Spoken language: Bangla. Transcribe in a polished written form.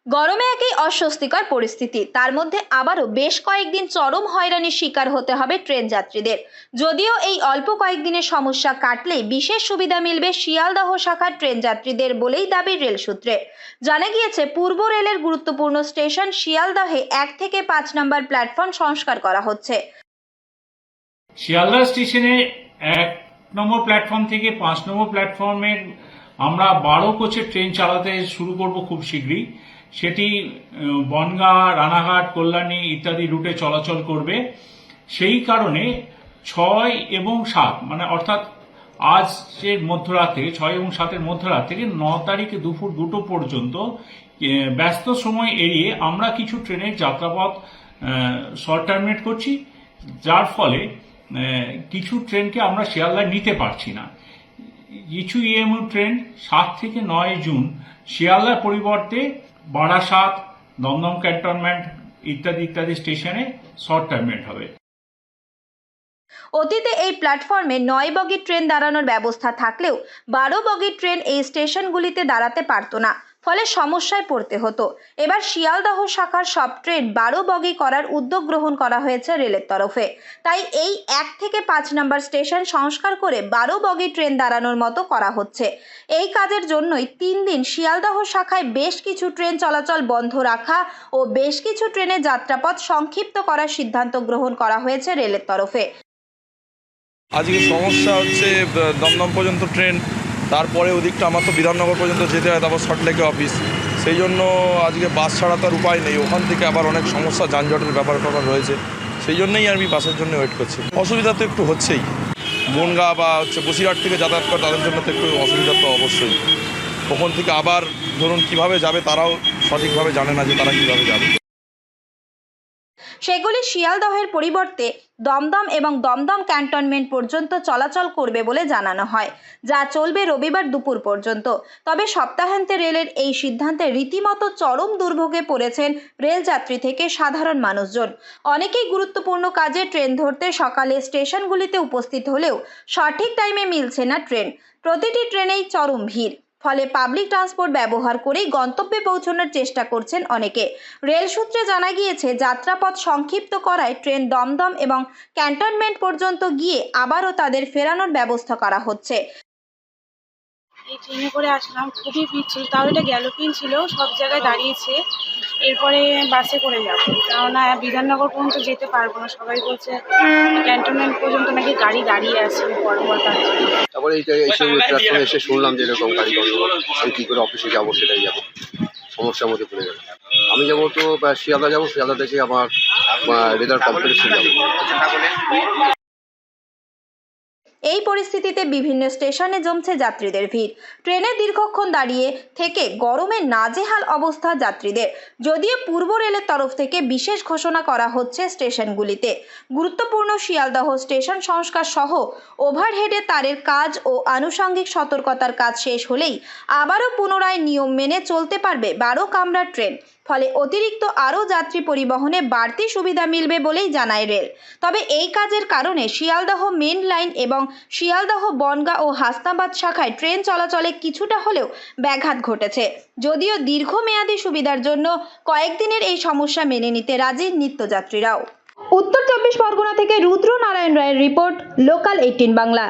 গরমে একই অস্বস্তিকর পরিস্থিতি, তার মধ্যে আবারও বেশ কয়েকদিন চরম হয়রানির শিকার হতে হবে ট্রেন যাত্রীদের। যদিও এই অল্প কয়েকদিনের সমস্যা কাটলেই বিশেষ সুবিধা মিলবে শিয়ালদহ শাখার ট্রেন যাত্রীদের বলেই দাবি রেল সূত্রে। জানা গিয়েছে, পূর্ব রেলের গুরুত্বপূর্ণ স্টেশন শিয়ালদহে 1 থেকে 5 নম্বর প্ল্যাটফর্ম সংস্কার করা হচ্ছে। শিয়ালদহ স্টেশনে 1 নম্বর প্ল্যাটফর্ম থেকে 5 নম্বর প্ল্যাটফর্মের আমরা 12 কোচের ট্রেন চালাতে শুরু করব খুব শীঘ্রই। সেটি বনগাঁ, রানাঘাট, কল্যাণী ইত্যাদি রুটে চলাচল করবে। সেই কারণে 6 এবং 7 মানে অর্থাৎ আজকের মধ্যরাতে 6 এবং 7-এর মধ্যরাত থেকে 9 তারিখে দুপুর 2টো পর্যন্ত ব্যস্ত সময় এড়িয়ে আমরা কিছু ট্রেনের যাত্রাপথ শর্ট টার্মিনেট করছি, যার ফলে কিছু ট্রেনকে আমরা শিয়ালদায় নিতে পারছি না। কিছু ইএমইউ ট্রেন 7 থেকে 9 জুন শিয়ালদার পরিবর্তে বারাসাত, দমদম ক্যান্টনমেন্ট ইত্যাদি ইত্যাদি স্টেশনে শর্ট টার্মিনেট হবে। অতীতে এই প্ল্যাটফর্মে 9 বগির ট্রেন দাঁড়ানোর ব্যবস্থা থাকলেও 12 বগির ট্রেন এই স্টেশনগুলিতে দাঁড়াতে পারত না, ফলে সমস্যায় পড়তে হতো। এবার শিয়ালদহ শাখার সব ট্রেন 12 বগি করার উদ্যোগ গ্রহণ করা হয়েছে রেলের তরফে। তাই এই 1 থেকে 5 নম্বর স্টেশন সংস্কার করে 12 বগি ট্রেন দাঁড়ানোর মতো করা হচ্ছে। এই কাজের জন্যই 3 দিন শিয়ালদহ শাখায় বেশ কিছু ট্রেন চলাচল বন্ধ রাখা ও বেশ কিছু ট্রেনের যাত্রাপথ সংক্ষিপ্ত করার সিদ্ধান্ত গ্রহণ করা হয়েছে রেলের তরফে। আজকে সমস্যা হচ্ছে দমদম পর্যন্ত ট্রেন, তারপরে ওদিকটা আমার তো বিধাননগর পর্যন্ত যেতে হয়, তারপর সল্টলেকে অফিস। সেই জন্য আজকে বাস ছাড়া তো আর উপায় নেই। ওখান থেকে আবার অনেক সমস্যা, যানজটের ব্যাপার রয়েছে। সেই জন্যই আমি বাসের জন্য ওয়েট করছি। অসুবিধা তো একটু হচ্ছেই। বনগাঁ বা বসিরহাট থেকে যাতায়াত করে তাদের জন্য তো একটু অসুবিধা তো অবশ্যই। ওখান থেকে আবার ধরুন কীভাবে যাবে তারাও সঠিকভাবে জানে না যে তারা কীভাবে যাবে। সেগুলি শিয়ালদহের পরিবর্তে দমদম এবং দমদম ক্যান্টনমেন্ট পর্যন্ত চলাচল করবে বলে জানানো হয়, যা চলবে রবিবার দুপুর পর্যন্ত। তবে সপ্তাহান্তে রেলের এই সিদ্ধান্তে রীতিমতো চরম দুর্ভোগে পড়েছেন রেলযাত্রী থেকে সাধারণ মানুষজন। অনেকেই গুরুত্বপূর্ণ কাজে ট্রেন ধরতে সকালে স্টেশনগুলিতে উপস্থিত হলেও সঠিক টাইমে মিলছে না ট্রেন। প্রতিটি ট্রেনেই চরম ভিড়, ফলে পাবলিক ট্রান্সপোর্ট ব্যবহার করেই গন্তব্যে পৌঁছানোর চেষ্টা করছেন অনেকে। রেল সূত্রে জানা গিয়েছে, যাত্রাপথ সংক্ষিপ্ত করায় ট্রেন দমদম এবং ক্যান্টনমেন্ট পর্যন্ত গিয়ে আবারও তাদের ফেরানোর ব্যবস্থা করা হচ্ছে। এই ট্রেনে করে আসলাম, খুবই ভিড় ছিল, তাও এটা গ্যালোপিং ছিল, সব জায়গায় দাঁড়িয়েছে। এরপরে বাসে করে যাবো, কেননা বিধাননগর পর্যন্ত যেতে পারবো না। সবাই বলছে ক্যান্টনমেন্ট পর্যন্ত নাকি গাড়ি দাঁড়িয়ে আছে পরপর। তারপরে এইটা প্ল্যাটফর্মে এসে শুনলাম যে এরকম গাড়ি গন্ডগোল, আমি কী করে অফিসে যাবো সেটাই যাবো, সমস্যার মধ্যে পড়ে যাবো। আমি যাবো তো শিয়ালদা যাবো, শিয়ালদা থেকে আমার রেদার কমপ্লেক্সে যাবো। এই পরিস্থিতিতে বিভিন্ন স্টেশনে জমছে যাত্রীদের ভিড়। ট্রেনে দীর্ঘক্ষণ দাঁড়িয়ে থেকে গরমে নাজেহাল অবস্থা যাত্রীদের। যদিও পূর্ব রেলের তরফ থেকে বিশেষ ঘোষণা করা হচ্ছে স্টেশনগুলিতে গুরুত্বপূর্ণ শিয়ালদহ স্টেশন সংস্কার সহ ওভারহেডে তারের কাজ ও আনুষঙ্গিক সতর্কতার কাজ শেষ হলেই আবারও পুনরায় নিয়ম মেনে চলতে পারবে 12 কামরার ট্রেন। ফলে অতিরিক্ত আরও যাত্রী পরিবহনে বাড়তি সুবিধা মিলবে বলেই জানায় রেল। তবে এই কাজের কারণে শিয়ালদহ মেন লাইন এবং শিয়ালদহ বনগাঁ ও হাসনাবাদ শাখায় ট্রেন চলাচলে কিছুটা হলেও ব্যাঘাত ঘটেছে। যদিও দীর্ঘমেয়াদী সুবিধার জন্য কয়েকদিনের এই সমস্যা মেনে নিতে রাজি নিত্যযাত্রীরাও। উত্তর 24 পরগনা থেকে রুদ্র নারায়ণ রায়ের রিপোর্ট, লোকাল 18 বাংলা।